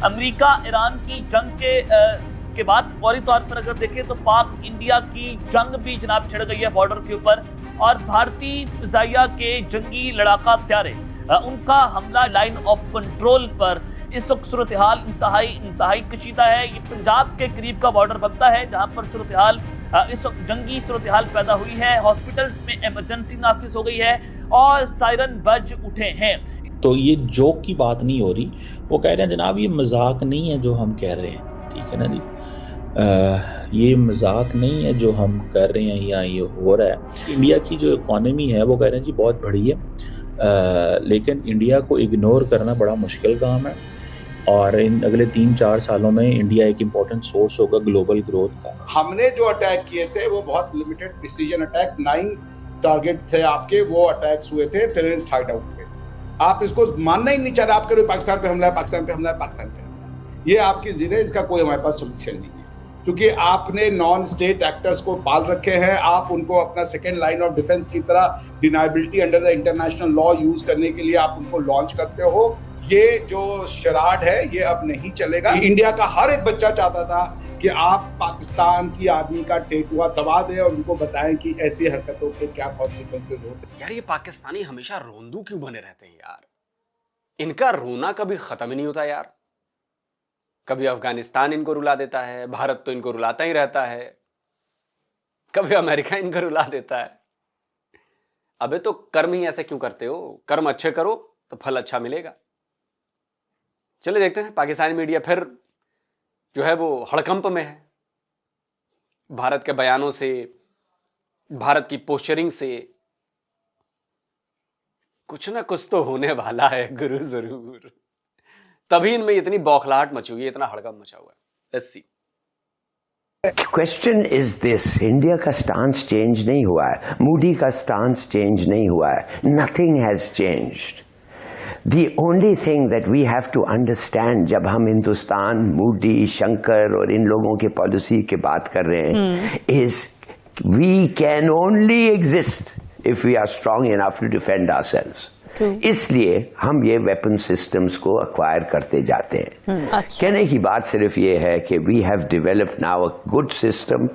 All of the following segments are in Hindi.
अमेरिका ईरान की जंग के बाद फौरी तौर पर अगर देखें तो पाक इंडिया की जंग भी जनाब छिड़ गई है बॉर्डर के ऊपर, और भारतीय फिजाइया के जंगी लड़ाका हथियारे उनका हमला लाइन ऑफ कंट्रोल पर इस वक्त सूरत हाल इंतहाई कशीदा है। ये पंजाब के करीब का बॉर्डर बनता है जहां पर सूरत हाल इस वक्त जंगी सूरत हाल पैदा हुई है। हॉस्पिटल्स में इमरजेंसी नाफिज हो गई है और सायरन बज उठे हैं। तो ये जोक की बात नहीं हो रही, वो कह रहे हैं जनाब ये मजाक नहीं है जो हम कह रहे हैं, ठीक है ना जी। ये मजाक नहीं है जो हम कर रहे हैं या ये हो रहा है। इंडिया की जो इकॉनमी है वो कह रहे हैं जी बहुत बड़ी है, लेकिन इंडिया को इग्नोर करना बड़ा मुश्किल काम है और इन अगले 3-4 सालों में इंडिया एक इम्पोर्टेंट सोर्स होगा ग्लोबल ग्रोथ का। हमने जो अटैक किए थे वो बहुत लिमिटेड प्रिसीजन अटैक, 9 टारगेट थे आपके, वो अटैक्स हुए थे टेररिस्ट हाइड आउट पे। आप इसको मानना ही नहीं चाह रहे, आप कह रहे पाकिस्तान पे हमला है, पाकिस्तान पे हमला है, पाकिस्तान पे हमला है। ये आपकी जिद है, इसका कोई हमारे पास सोल्यूशन नहीं है, क्योंकि आपने नॉन स्टेट एक्टर्स को पाल रखे हैं। आप उनको अपना सेकेंड लाइन ऑफ डिफेंस की तरह deniability under the international law use करने के लिए आप उनको लॉन्च करते हो। ये जो शराड है ये अब नहीं चलेगा। इंडिया का हर एक बच्चा चाहता था कि आप पाकिस्तान की आर्मी का टेटुआ दबा दें और उनको बताएं कि ऐसी हरकतों के क्या कॉन्सिक्वेंसेस होते हैं। यार ये पाकिस्तानी हमेशा रोंदू क्यों बने रहते हैं यार? इनका रोना कभी खत्म ही नहीं होता यार। कभी अफगानिस्तान इनको रुला देता है, भारत तो इनको रुलाता ही रहता है, कभी अमेरिका इनको रुला देता है। अबे तो कर्म ही ऐसे क्यों करते हो? कर्म अच्छे करो तो फल अच्छा मिलेगा। चलिए देखते हैं, पाकिस्तानी मीडिया फिर जो है वो हड़कंप में है। भारत के बयानों से, भारत की पोस्चरिंग से कुछ ना कुछ तो होने वाला है गुरु, जरूर। तभी इनमें इतनी बौखलाहट मची हुई है, इतना हड़कंप मचा हुआ है। Let's see. Question is this, India का स्टांस चेंज नहीं हुआ है, मूडी का स्टांस चेंज नहीं हुआ है, nothing has changed. The only thing that we have to understand जब हम हिंदुस्तान, मूडी, शंकर और इन लोगों के पॉलिसी की बात कर रहे हैं is we can only exist if we are strong enough to defend ourselves. इसलिए हम ये वेपन सिस्टम्स को अक्वायर करते जाते हैं। कहने की बात सिर्फ ये है कि we have developed now a good system,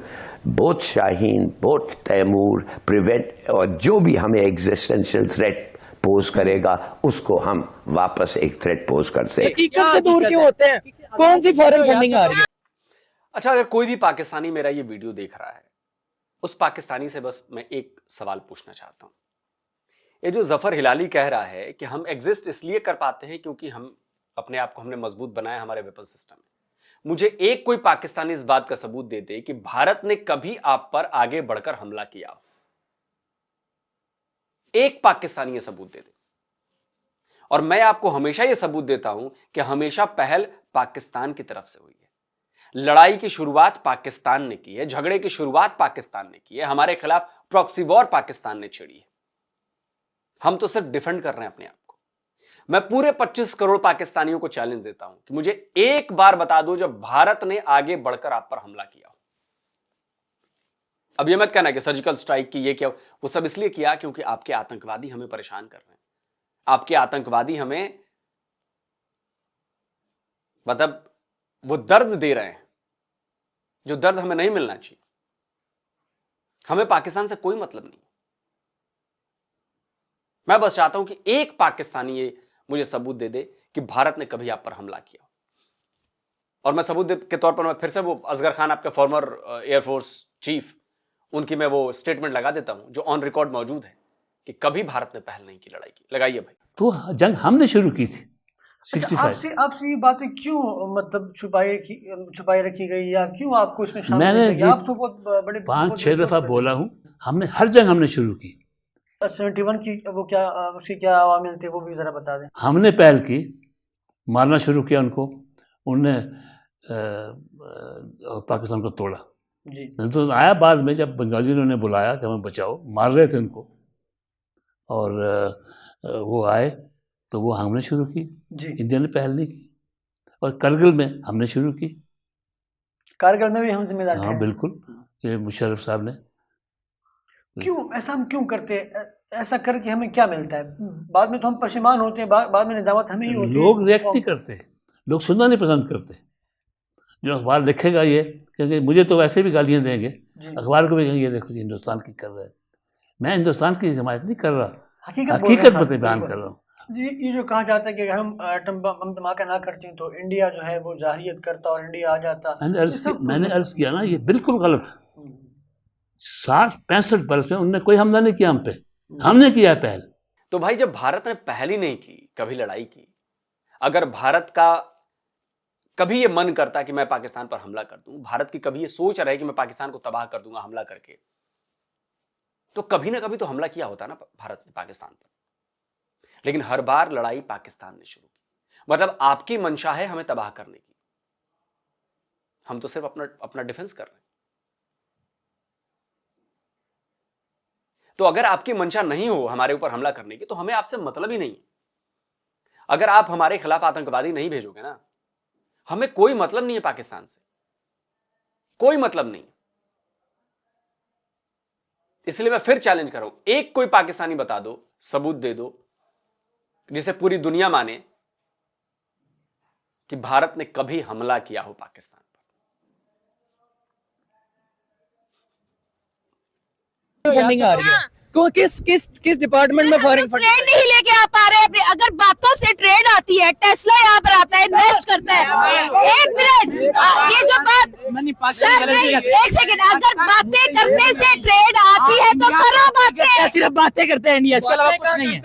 both Shaheen, both Taimur, prevent, और जो भी हमें existential threat पोज करेगा उसको हम वापस एक थ्रेट पोज कर सकते हैं। से दूर क्यों होते हैं? कौन सी फॉरेन फंडिंग आ रही है? अच्छा, अगर कोई भी पाकिस्तानी मेरा ये वीडियो देख रहा है, उस पाकिस्तानी से बस मैं एक सवाल पूछना चाहता हूं। ये जो जफर हिलाली कह रहा है कि हम एग्जिस्ट इसलिए कर पाते हैं क्योंकि हम अपने आप को हमने मजबूत बनाया हमारे वेपन सिस्टम में, मुझे एक कोई पाकिस्तानी इस बात का सबूत दे दे कि भारत ने कभी आप पर आगे बढ़कर हमला किया। एक पाकिस्तानी ये सबूत दे दे। और मैं आपको हमेशा ये सबूत देता हूं कि हमेशा पहल पाकिस्तान की तरफ से हुई है। लड़ाई की शुरुआत पाकिस्तान ने की है, झगड़े की शुरुआत पाकिस्तान ने की है, हमारे खिलाफ प्रॉक्सी वॉर पाकिस्तान ने छेड़ी है। हम तो सिर्फ डिफेंड कर रहे हैं अपने आप को। मैं पूरे 25 करोड़ पाकिस्तानियों को चैलेंज देता हूं कि मुझे एक बार बता दो जब भारत ने आगे बढ़कर आप पर हमला किया। अब ये मत कहना कि सर्जिकल स्ट्राइक की ये किया, वो सब इसलिए किया क्योंकि आपके आतंकवादी हमें परेशान कर रहे हैं, आपके आतंकवादी हमें मतलब वो दर्द दे रहे हैं जो दर्द हमें नहीं मिलना चाहिए। हमें पाकिस्तान से कोई मतलब नहीं। मैं बस चाहता हूं कि एक पाकिस्तानी ये मुझे सबूत दे दे कि भारत ने कभी आप पर हमला किया। और मैं सबूत के तौर पर मैं फिर से वो असगर खान, आपके फॉर्मर एयरफोर्स चीफ, उनकी मैं वो स्टेटमेंट लगा देता हूं जो ऑन रिकॉर्ड मौजूद है कि कभी भारत ने पहल नहीं की लड़ाई की। लगाइए भाई। तो जंग हमने शुरू की थी 65। आपसे ये बातें क्यों मतलब छुपाई रखी गई, या क्यों आपको इसमें शामिल मैंने किया? आप तो बहुत बड़े 5-6 दफा बोला हूं, हमने हर जंग हमने शुरू की। 71 की वो क्या, उसकी क्या अवामिल थे वो भी जरा बता दें। हमने पहल की, मारना शुरू किया उनको, उनने पाकिस्तान को तोड़ा जी। तो आया बाद में जब बंगाली ने उन्हें बुलाया कि हमें बचाओ, मार रहे थे उनको, और वो आए तो वो हमने शुरू की जी। इंडिया ने पहल नहीं की। और करगिल में हमने शुरू की। कारगिल में भी हम जिम्मेदार थे। हाँ बिल्कुल, ये मुशर्रफ साहब ने। क्यों ऐसा हम क्यों करते हैं? ऐसा करके हमें क्या मिलता है? बाद में तो हम परेशान होते हैं, बाद में निजामत हमें ही होती है। लोग रिएक्ट नहीं करते, लोग सुनना नहीं पसंद करते। जो अखबार लिखेगा ये, क्योंकि मुझे तो वैसे भी गालियाँ देंगे, अखबार को भी कहेंगे ये देखो जी हिंदुस्तान की कर रहा है। मैं हिंदुस्तान की हिमायत नहीं कर रहा, हकीकत बयान कर रहा हूँ। ये जो कहा जाता है कि हम एटम बम धमाका ना करते तो इंडिया जो है वो जाहिरियत करता और इंडिया आ जाता। मैंने अर्ज किया ना, ये बिल्कुल गलत है। 60-65 बरस में उनने कोई हमला नहीं किया हम पे, हमने किया पहल। तो भाई जब भारत ने पहल ही नहीं की, कभी लड़ाई की, अगर भारत का कभी ये मन करता कि मैं पाकिस्तान पर हमला कर दूं, भारत की कभी ये सोच रहे कि मैं पाकिस्तान को तबाह कर दूंगा हमला करके, तो कभी ना कभी तो हमला किया होता ना भारत ने पाकिस्तान पर। लेकिन हर बार लड़ाई पाकिस्तान ने शुरू की। मतलब आपकी मंशा है हमें तबाह करने की, हम तो सिर्फ अपना डिफेंस कर रहे हैं। तो अगर आपकी मंशा नहीं हो हमारे ऊपर हमला करने की, तो हमें आपसे मतलब ही नहीं। अगर आप हमारे खिलाफ आतंकवादी नहीं भेजोगे ना, हमें कोई मतलब नहीं है पाकिस्तान से, कोई मतलब नहीं। इसलिए मैं फिर चैलेंज कर रहा हूं, एक कोई पाकिस्तानी बता दो, सबूत दे दो, जिसे पूरी दुनिया माने कि भारत ने कभी हमला किया हो पाकिस्तान पर। फंडिंग आ रही है, किस डिपार्टमेंट में फॉरेन फंडिंग ट्रेड नहीं लेके आ पा रहे अपने। अगर बातों से ट्रेड आती है, टेस्ला यहाँ पर आता है, इन्वेस्ट करता है। एक मिनट, ये जो बात सर नहीं, एक सेकंड, अगर बातें करने से ट्रेड आती है तो करो बातें। सिर्फ बातें करते हैं इंडिया, इसके अलावा कुछ नहीं है।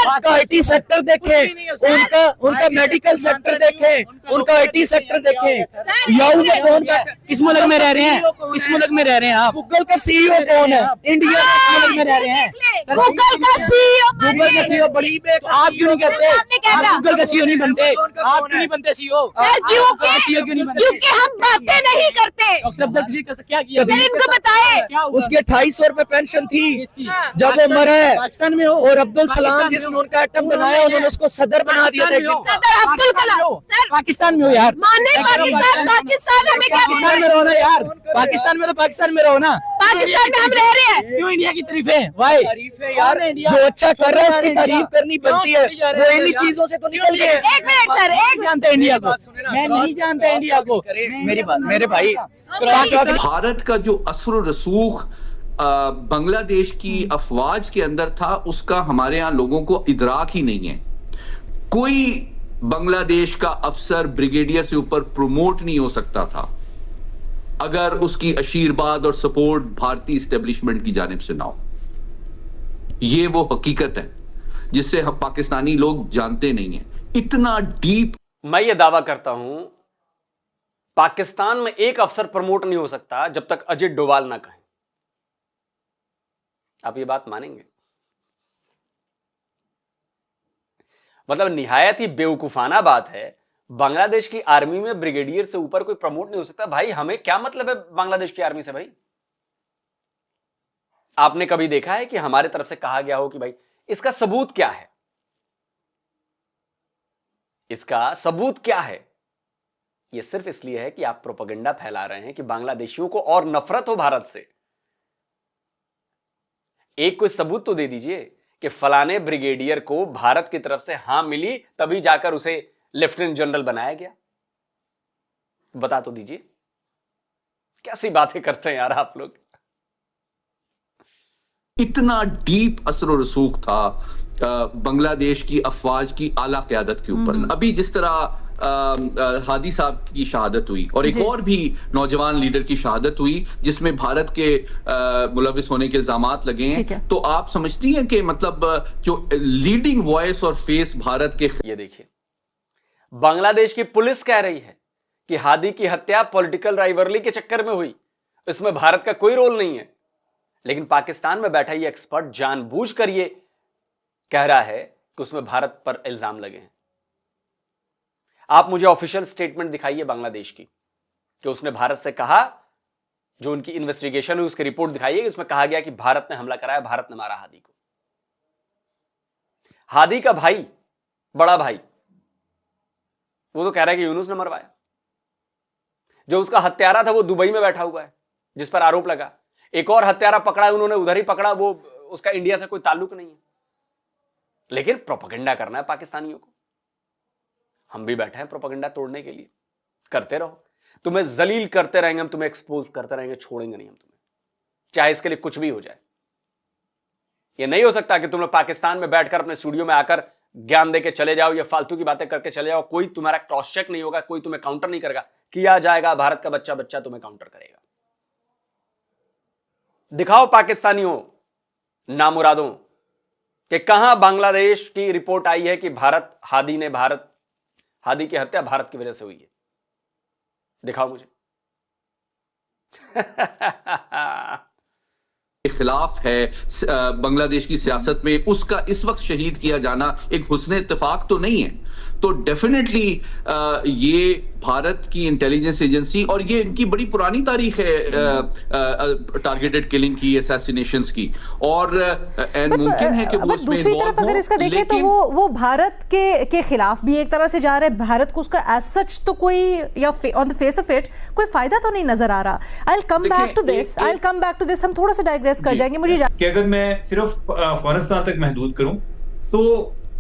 उनका आईटी सेक्टर देखे, उनका मेडिकल सेक्टर देखे, उनका आईटी सेक्टर देखे। याहू में कौन का, किस मुल्क में रह रहे हैं, किस मुल्क में रह रहे हैं आप? गूगल का सीईओ कौन है? इंडिया किस मुल्क में रह रहे हैं? गूगल का सीईओ बड़ी, तो आप क्यों नहीं करते? आप गूगल का सीईओ नहीं बनते, आप क्यों नहीं बनते सीईओ? क्योंकि हम बातें नहीं करते। डॉक्टर अब्दुल किसी क्या किया? इनको बताए, उसकी 2800 रुपए पेंशन थी जब वो मरा है पाकिस्तान में हो। और अब्दुल सलाम जिसने उनका एटम बनाया, उन्होंने उसको सदर बना दिया था। सदर अब्दुल कलाम सर पाकिस्तान में हो यार, माने पाकिस्तान हमें क्या पाकिस्तान में रहो ना यार, पाकिस्तान में तो पाकिस्तान में रहो ना। पाकिस्तान में हम रह रहे हैं, क्यों इंडिया की तारीफ है? भाई तारीफ है यार, जो अच्छा कर रहा है उसकी तारीफ करनी बनती है। वो इन्हीं चीजों से तो निकल गए। एक मिनट सर, एक जानते इंडिया को, मैं नहीं जानता इंडिया को। मेरी बात, मेरे भाई, भारत का जो असर रसूख बांग्लादेश की अफवाज के अंदर था, उसका हमारे यहाँ लोगों को इदराक ही नहीं है। कोई बांग्लादेश का अफसर ब्रिगेडियर से ऊपर प्रमोट नहीं हो सकता था अगर उसकी आशीर्वाद और सपोर्ट भारतीय इस्टेब्लिशमेंट की जानिब से ना हो। ये वो हकीकत है जिससे हम पाकिस्तानी लोग जानते नहीं हैं। इतना डीप। मैं ये दावा करता हूं, पाकिस्तान में एक अफसर प्रमोट नहीं हो सकता जब तक अजित डोभाल ना कहें। आप ये बात मानेंगे? मतलब निहायत ही बेवकूफाना बात है। बांग्लादेश की आर्मी में ब्रिगेडियर से ऊपर कोई प्रमोट नहीं हो सकता। भाई हमें क्या मतलब है बांग्लादेश की आर्मी से? भाई आपने कभी देखा है कि हमारे तरफ से कहा गया हो कि भाई इसका सबूत क्या है? इसका सबूत क्या है? यह सिर्फ इसलिए है कि आप प्रोपेगेंडा फैला रहे हैं कि बांग्लादेशियों को और नफरत हो भारत से। एक कोई सबूत तो दे दीजिए कि फलाने ब्रिगेडियर को भारत की तरफ से हां मिली, तभी जाकर उसे लेफ्टिनेंट जनरल बनाया गया। बता तो दीजिए। कैसी बातें करते हैं यार आप लोग। इतना डीप असर रसूख था बांग्लादेश की अफवाज की आला क़यादत के ऊपर। अभी जिस तरह हादी साहब की शहादत हुई और एक और भी नौजवान लीडर की शहादत हुई जिसमें भारत के मुलविस होने के इल्जामात लगे हैं, तो आप समझती हैं कि मतलब जो लीडिंग वॉइस और फेस भारत के। ये देखिए, बांग्लादेश की पुलिस कह रही है कि हादी की हत्या पॉलिटिकल राइवरली के चक्कर में हुई, इसमें भारत का कोई रोल नहीं है। लेकिन पाकिस्तान में बैठा ये एक्सपर्ट जानबूझकर ये कह रहा है कि उसमें भारत पर इल्जाम लगे हैं। आप मुझे ऑफिशियल स्टेटमेंट दिखाइए बांग्लादेश की कि उसने भारत से कहा, जो उनकी इन्वेस्टिगेशन हुई उसकी रिपोर्ट दिखाइए कि उसमें कहा गया कि भारत ने हमला कराया, भारत ने मारा हादी को। हादी का भाई, बड़ा भाई, वो तो कह रहा है कि यूनुस ने मरवाया। जो उसका हत्यारा था वो दुबई में बैठा हुआ है जिस पर आरोप लगा। एक और हत्यारा पकड़ा है, उन्होंने उधर ही पकड़ा, वो उसका इंडिया से कोई ताल्लुक नहीं है। लेकिन प्रोपेगेंडा करना है पाकिस्तानियों को। हम भी बैठे हैं प्रोपेगेंडा तोड़ने के लिए, करते रहो, तुम्हें जलील करते रहेंगे हम, तुम्हें एक्सपोज करते रहेंगे, छोड़ेंगे नहीं हम तुम्हें, चाहे इसके लिए कुछ भी हो जाए। ये नहीं हो सकता कि तुम लोग पाकिस्तान में बैठकर अपने स्टूडियो में आकर ज्ञान देके चले जाओ, ये फालतू की बातें करके चले जाओ, कोई तुम्हारा क्रॉस चेक नहीं होगा, कोई तुम्हें काउंटर नहीं करेगा। किया जाएगा, भारत का बच्चा बच्चा तुम्हें काउंटर करेगा। दिखाओ पाकिस्तानियों नामुरादों कि कहां बांग्लादेश की रिपोर्ट आई है कि हादी की हत्या भारत की वजह से हुई है, दिखाओ मुझे। के खिलाफ है बांग्लादेश की सियासत में, उसका इस वक्त शहीद किया जाना एक हुस्न इत्तेफाक तो नहीं है। तो डेफिनेटली ये भारत की इंटेलिजेंस एजेंसी, और ये इनकी बड़ी पुरानी तारीख है टारगेटेड किलिंग की, असैसिनेशंस की, और मुमकिन है कि वो उसमें दूसरी तरफ अगर इसका देखें तो वो भारत के खिलाफ भी एक तरह से जा रहा है। भारत को उसका एज सच तो कोई, या on the face of it कोई फायदा तो नहीं नजर आ रहा। I will come back to this, हम थोड़ा सा डाइग्रेस कर जाएंगे। मुझे कि अगर मैं सिर्फ अफगानिस्तान तक महदूद करूं तो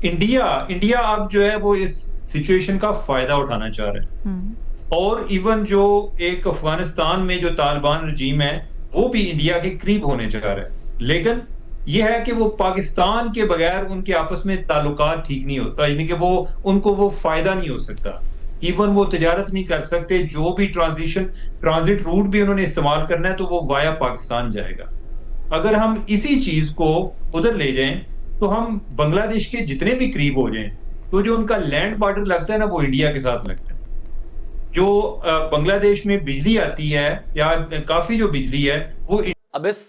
इंडिया अब जो है वो इस सिचुएशन का फायदा उठाना चाह रहा है, और इवन जो एक अफगानिस्तान में जो तालिबान रजीम है वो भी इंडिया के करीब होने जा रहा है। लेकिन यह है कि वो पाकिस्तान के बगैर उनके आपस में ताल्लुकात ठीक नहीं होता, यानी कि उनको वो फायदा नहीं हो सकता, इवन वो तिजारत नहीं कर सकते। जो भी ट्रांजिट रूट भी उन्होंने इस्तेमाल करना है तो वो वाया पाकिस्तान जाएगा। अगर हम इसी चीज को उधर ले जाएं तो हम बांग्लादेश के जितने भी करीब हो जाएं तो जो उनका लैंड बॉर्डर लगता है ना वो इंडिया के साथ लगता है। जो बांग्लादेश में बिजली आती है या काफी जो बिजली है वो, अब इस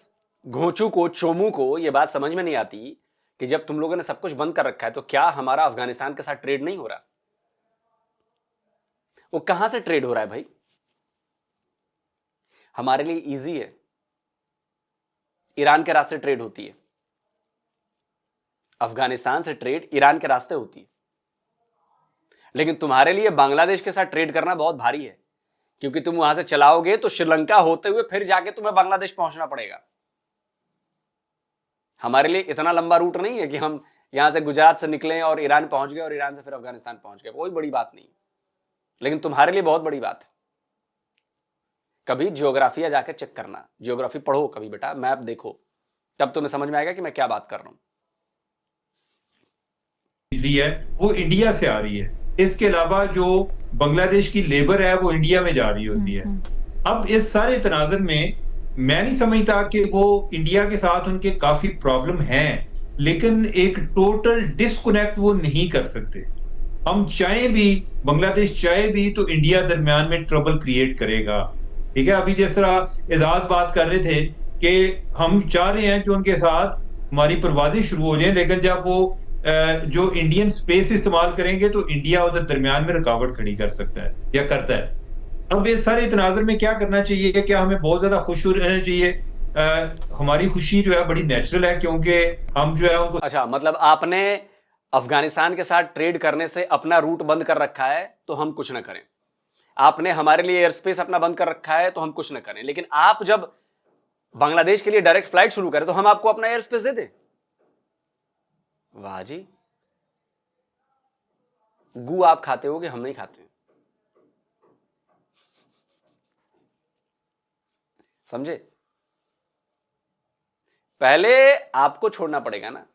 घोंचू को, चोमू को ये बात समझ में नहीं आती कि जब तुम लोगों ने सब कुछ बंद कर रखा है तो क्या हमारा अफगानिस्तान के साथ ट्रेड नहीं हो रहा? वो कहां से ट्रेड हो रहा है भाई? हमारे लिए इजी है, ईरान के रास्ते ट्रेड होती है, अफगानिस्तान से ट्रेड ईरान के रास्ते होती है। लेकिन तुम्हारे लिए बांग्लादेश के साथ ट्रेड करना बहुत भारी है, क्योंकि तुम वहां से चलाओगे तो श्रीलंका होते हुए फिर जाके तुम्हें बांग्लादेश पहुंचना पड़ेगा। हमारे लिए इतना लंबा रूट नहीं है कि हम यहां से गुजरात से निकलें और ईरान पहुंच गए और ईरान से फिर अफगानिस्तान पहुंच गए, कोई बड़ी बात नहीं। लेकिन तुम्हारे लिए बहुत बड़ी बात है। कभी जियोग्राफिया जाके चेक करना, जियोग्राफी पढ़ो कभी बेटा, मैप देखो, तब तुम्हें समझ में आएगा कि मैं क्या बात कर रहा हूं। बिजली है वो इंडिया से आ रही है, इसके अलावा जो बांग्लादेश की लेबर है वो इंडिया में जा रही होती है। अब इस सारे तनाजुर में मैं नहीं समझता कि वो इंडिया के साथ उनके काफी प्रॉब्लम हैं, लेकिन एक टोटल डिस्कनेक्ट वो नहीं कर सकते। हम चाहे भी, बांग्लादेश चाहे भी तो इंडिया दरमियान में ट्रबल क्रिएट करेगा। ठीक है, अभी जिस तरह एजाज बात कर रहे थे कि हम चाह रहे हैं कि उनके साथ हमारी परवाजें शुरू हो जाएं, लेकिन जब वो जो इंडियन स्पेस इस्तेमाल करेंगे तो इंडिया उधर दरमियान में रुकावट खड़ी कर सकता है या करता है। अब इस सारे तनाजुर में क्या करना चाहिए? क्या हमें बहुत ज्यादा खुश रहना चाहिए? हमारी खुशी जो है बड़ी नेचुरल है, क्योंकि हम जो है उनको, अच्छा, मतलब आपने अफगानिस्तान के साथ ट्रेड करने से अपना रूट बंद कर रखा है तो हम कुछ ना करें। आपने हमारे लिए एयर स्पेस अपना बंद कर रखा है तो हम कुछ ना करें। लेकिन आप जब बांग्लादेश के लिए डायरेक्ट फ्लाइट शुरू करें तो हम आपको अपना एयर स्पेस दे दें। वाह जी, गू आप खाते होगे, हम नहीं खाते। समझे? पहले आपको छोड़ना पड़ेगा ना,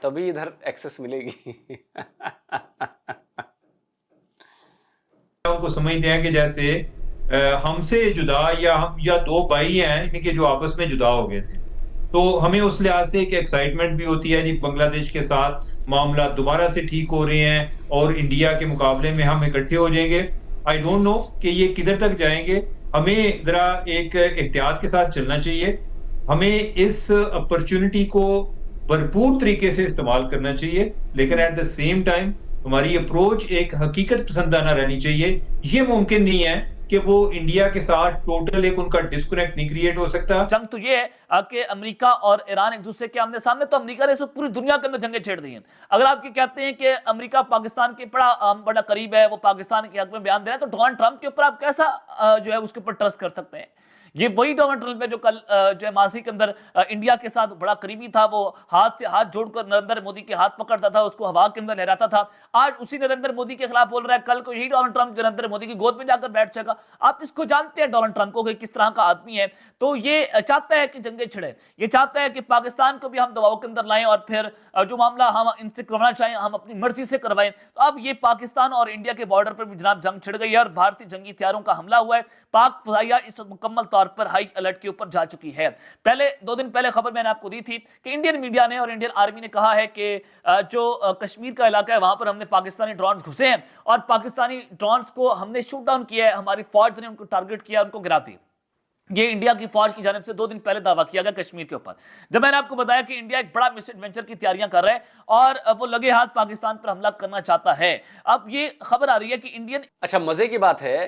तभी इधर एक्सेस मिलेगी। उनको समझते हैं कि जैसे हमसे जुदा या दो भाई हैं इनके जो आपस में जुदा हो गए थे, तो हमें उस लिहाज से एक एक्साइटमेंट भी होती है जी, बांग्लादेश के साथ मामला दोबारा से ठीक हो रहे हैं और इंडिया के मुकाबले में हम इकट्ठे हो जाएंगे। आई डोंट नो कि ये किधर तक जाएंगे। हमें जरा एक एहतियात के साथ चलना चाहिए। हमें इस अपॉर्चुनिटी को भरपूर तरीके से इस्तेमाल करना चाहिए, लेकिन एट द सेम टाइम हमारी अप्रोच एक हकीकत पसंदाना रहनी चाहिए। ये मुमकिन नहीं है कि वो इंडिया के साथ टोटल एक उनका डिस्कनेक्ट नहीं क्रिएट हो सकता। जंग तो ये है कि अमेरिका और ईरान एक दूसरे के आमने सामने, तो अमेरिका ने इस पूरी दुनिया के अंदर जंगें छेड़ दी हैं। अगर आप ये कहते हैं कि अमेरिका पाकिस्तान के बड़ा करीब है, वो पाकिस्तान के हक में बयान दे रहा है, तो डोनाल्ड ट्रंप के ऊपर आप कैसा जो है उसके ऊपर ट्रस्ट कर सकते हैं? ये वही डोनाल्ड ट्रंप है जो कल जो है मासी के अंदर इंडिया के साथ बड़ा करीबी था, वो हाथ से हाथ जोड़कर नरेंद्र मोदी के हाथ पकड़ता था, उसको हवा के अंदर लहराता था। आज उसी नरेंद्र मोदी के खिलाफ बोल रहा है, कल को यही डोनाल्ड ट्रंप नरेंद्र मोदी की गोद में जाकर बैठ जाएगा। आप इसको जानते हैं डोनाल्ड ट्रंप को कि किस तरह का आदमी है। तो ये चाहता है कि जंगे छिड़े, ये चाहता है कि पाकिस्तान को भी हम दबाव के अंदर लाएं और फिर जो मामला हम इनसे करवाना चाहें हम अपनी मर्जी से करवाएं। तो अब ये पाकिस्तान और इंडिया के बॉर्डर पर भी जनाब जंग छिड़ गई है और भारतीय जंगी हथियारों का हमला हुआ है। पाक फजाइया इस वक्त मुकम्मल तौर पर हाई अलर्ट के ऊपर जा चुकी है। पहले 2 दिन पहले खबर मैंने आपको दी थी कि इंडियन मीडिया ने और इंडियन आर्मी ने कहा है कि जो कश्मीर का इलाका है वहां पर हमने पाकिस्तानी ड्रोन घुसे हैं और पाकिस्तानी ड्रोन को हमने शूट डाउन किया है, हमारी फौज ने उनको टारगेट किया, उनको गिरा दिया। ये इंडिया की फौज की जानिब से 2 दिन पहले दावा किया गया कश्मीर के ऊपर, जब मैंने आपको बताया कि इंडिया एक बड़ा मिस एडवेंचर की तैयारियां कर रहा है और वो लगे हाथ पाकिस्तान पर हमला करना चाहता है। अब ये खबर आ रही है कि इंडियन अच्छा, मजे की बात है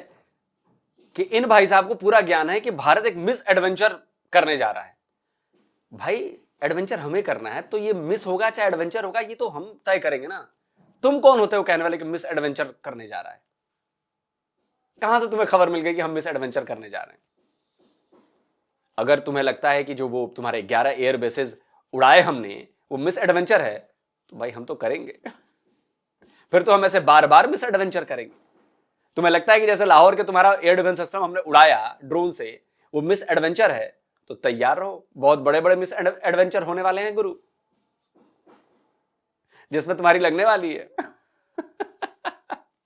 कि इन भाई साहब को पूरा ज्ञान है कि भारत एक मिस एडवेंचर करने जा रहा है। भाई एडवेंचर हमें करना है तो ये मिस होगा चाहे एडवेंचर होगा ये तो हम तय करेंगे ना। तुम कौन होते हो कहने वाले कि मिस एडवेंचर करने जा रहा है? कहां से तुम्हें खबर मिल गई कि हम मिस एडवेंचर करने जा रहे हैं? अगर तुम्हें लगता है कि जो वो तुम्हारे 11 एयर बेसेस उड़ाए हमने वो मिस एडवेंचर है तो भाई हम तो करेंगे फिर तो हम ऐसे बार बार मिस एडवेंचर करेंगे। तुम्हें लगता है कि जैसे लाहौर के तुम्हारा एयर डिफेंस सिस्टम हमने उड़ाया ड्रोन से वो मिस एडवेंचर है तो तैयार रहो, बहुत बड़े बड़े मिस एडवेंचर होने वाले हैं गुरु, जिसमें तुम्हारी लगने वाली है।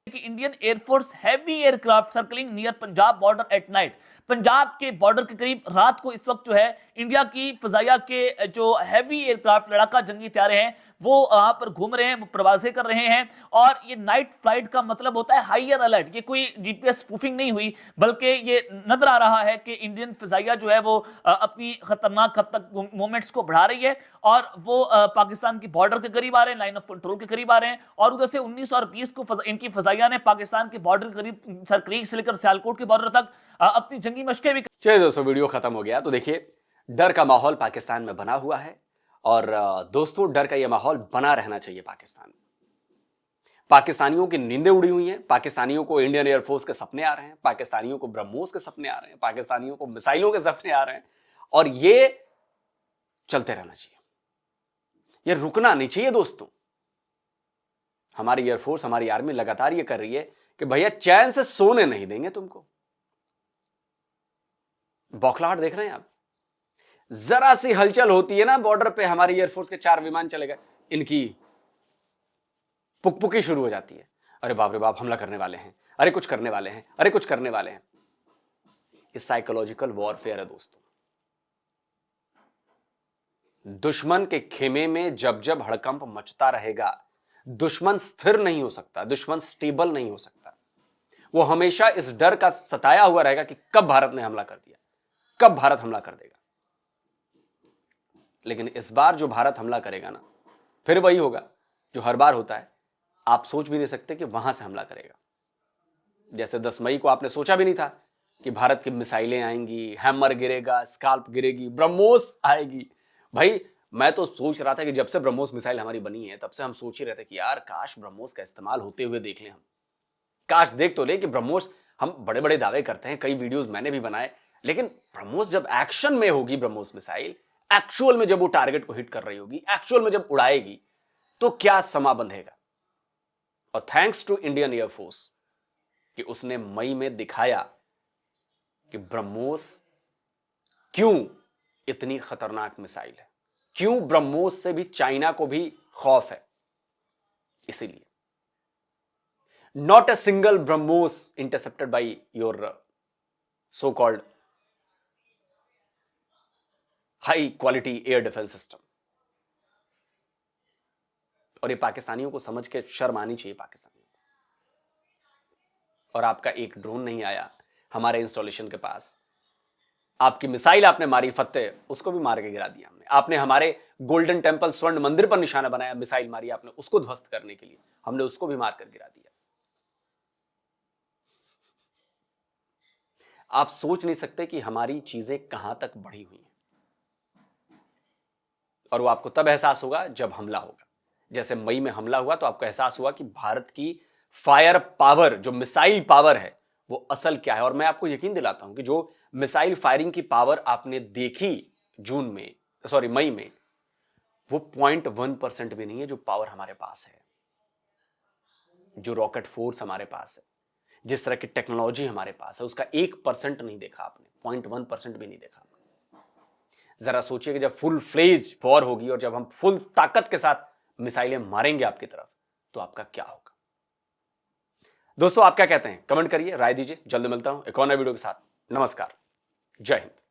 Indian air force heavy aircraft circling near Punjab border at night. Punjab के बॉर्डर के करीब रात को इस वक्त जो है इंडिया की फजाइया के जो हैवी एयरक्राफ्ट लड़ाका जंगी हथियार हैं वो वहां पर घूम रहे हैं, वो प्रवासें कर रहे हैं। और ये नाइट फ्लाइट का मतलब होता है हायर अलर्ट। ये कोई जीपीएस स्पूफिंग नहीं हुई बल्कि ये नजर आ रहा है कि इंडियन फजाइया जो है वो अपनी खतरनाक हद तक मूवमेंट्स को बढ़ा रही है और वो पाकिस्तान की बॉर्डर के करीब आ रहे हैं, लाइन ऑफ कंट्रोल के करीब आ रहे हैं। और उधर से 19 और 20 को इनकी फजाइया ने पाकिस्तान के बॉर्डर के करीब सरक्रीक से लेकर सियालकोट के बॉर्डर तक अपनी जंगी मशकें भी। चलिए दोस्तों, वीडियो खत्म हो गया। तो देखिए डर का माहौल पाकिस्तान में बना हुआ है और दोस्तों डर का यह माहौल बना रहना चाहिए पाकिस्तान में। पाकिस्तानियों की नींदें उड़ी हुई हैं, पाकिस्तानियों को इंडियन एयरफोर्स के सपने आ रहे हैं, पाकिस्तानियों को ब्रह्मोस के सपने आ रहे हैं, पाकिस्तानियों को मिसाइलों के सपने आ रहे हैं और ये चलते रहना चाहिए, ये रुकना नहीं चाहिए दोस्तों। हमारी एयरफोर्स, हमारी आर्मी लगातार ये कर रही है कि भैया चैन से सोने नहीं देंगे तुमको। बौखलाहट देख रहे हैं आप, जरा सी हलचल होती है ना बॉर्डर पे, हमारी एयरफोर्स के 4 विमान चले गए, इनकी पुकपुकी शुरू हो जाती है। अरे बाप रे बाप, हमला करने वाले हैं, अरे कुछ करने वाले हैं, अरे कुछ करने वाले हैं। ये साइकोलॉजिकल वॉरफेयर है दोस्तों। दुश्मन के खेमे में जब जब हड़कंप मचता रहेगा, दुश्मन स्थिर नहीं हो सकता, दुश्मन स्टेबल नहीं हो सकता। वो हमेशा इस डर का सताया हुआ रहेगा कि कब भारत ने हमला कर दिया, कब भारत हमला कर देगा। लेकिन इस बार जो भारत हमला करेगा ना, फिर वही होगा जो हर बार होता है। आप सोच भी नहीं सकते कि वहां से हमला करेगा। जैसे 10 मई को आपने सोचा भी नहीं था कि भारत की मिसाइलें आएंगी, हैमर गिरेगा, स्काल्प गिरेगी, ब्रह्मोस आएगी। भाई मैं तो सोच रहा था कि जब से ब्रह्मोस मिसाइल हमारी बनी है तब से हम सोच ही रहे थे कि यार काश ब्रह्मोस का इस्तेमाल होते हुए देख लें हम। काश देख तो ले कि ब्रह्मोस, हम बड़े बड़े दावे करते हैं, कई वीडियोस मैंने भी बनाए, लेकिन ब्रह्मोस जब एक्शन में होगी, ब्रह्मोस मिसाइल एक्चुअल में जब वो टारगेट को हिट कर रही होगी, एक्चुअल में जब उड़ाएगी, तो क्या समा बंधेगा। और थैंक्स टू इंडियन एयरफोर्स कि उसने मई में दिखाया कि ब्रह्मोस क्यों इतनी खतरनाक मिसाइल है, क्यों ब्रह्मोस से भी चाइना को भी खौफ है। इसीलिए not a single BrahMos intercepted by your so called high quality air defence system. और ये पाकिस्तानियों को समझ के शर्म आनी चाहिए पाकिस्तानियों को। और आपका एक ड्रोन नहीं आया हमारे इंस्टॉलेशन के पास, आपकी मिसाइल आपने मारी फत्ते, उसको भी मार के गिरा दिया हमने। आपने हमारे गोल्डन टेंपल स्वर्ण मंदिर पर निशाना बनाया, मिसाइल मारी आपने, उसको ध्वस्त करने के लिए हमने उसको भी मार कर गिरा दिया। आप सोच नहीं सकते कि हमारी चीजें कहां तक बढ़ी हुई हैं। और वो आपको तब एहसास होगा जब हमला होगा। जैसे मई में हमला हुआ तो आपको एहसास हुआ कि भारत की फायर पावर, जो मिसाइल पावर है, वो असल क्या है। और मैं आपको यकीन दिलाता हूं कि जो मिसाइल फायरिंग की पावर आपने देखी मई में, वो 0.1% भी नहीं है जो पावर हमारे पास है, जो रॉकेट फोर्स हमारे पास है, जिस तरह की टेक्नोलॉजी हमारे पास है, उसका 1% नहीं देखा आपने, 0.1% भी नहीं देखा। जरा सोचिए कि जब फुल फ्लेज वॉर होगी और जब हम फुल ताकत के साथ मिसाइलें मारेंगे आपकी तरफ, तो आपका क्या होगा। दोस्तों आप क्या कहते हैं, कमेंट करिए, राय दीजिए। जल्द मिलता हूं एक और नए वीडियो के साथ। नमस्कार, जय हिंद।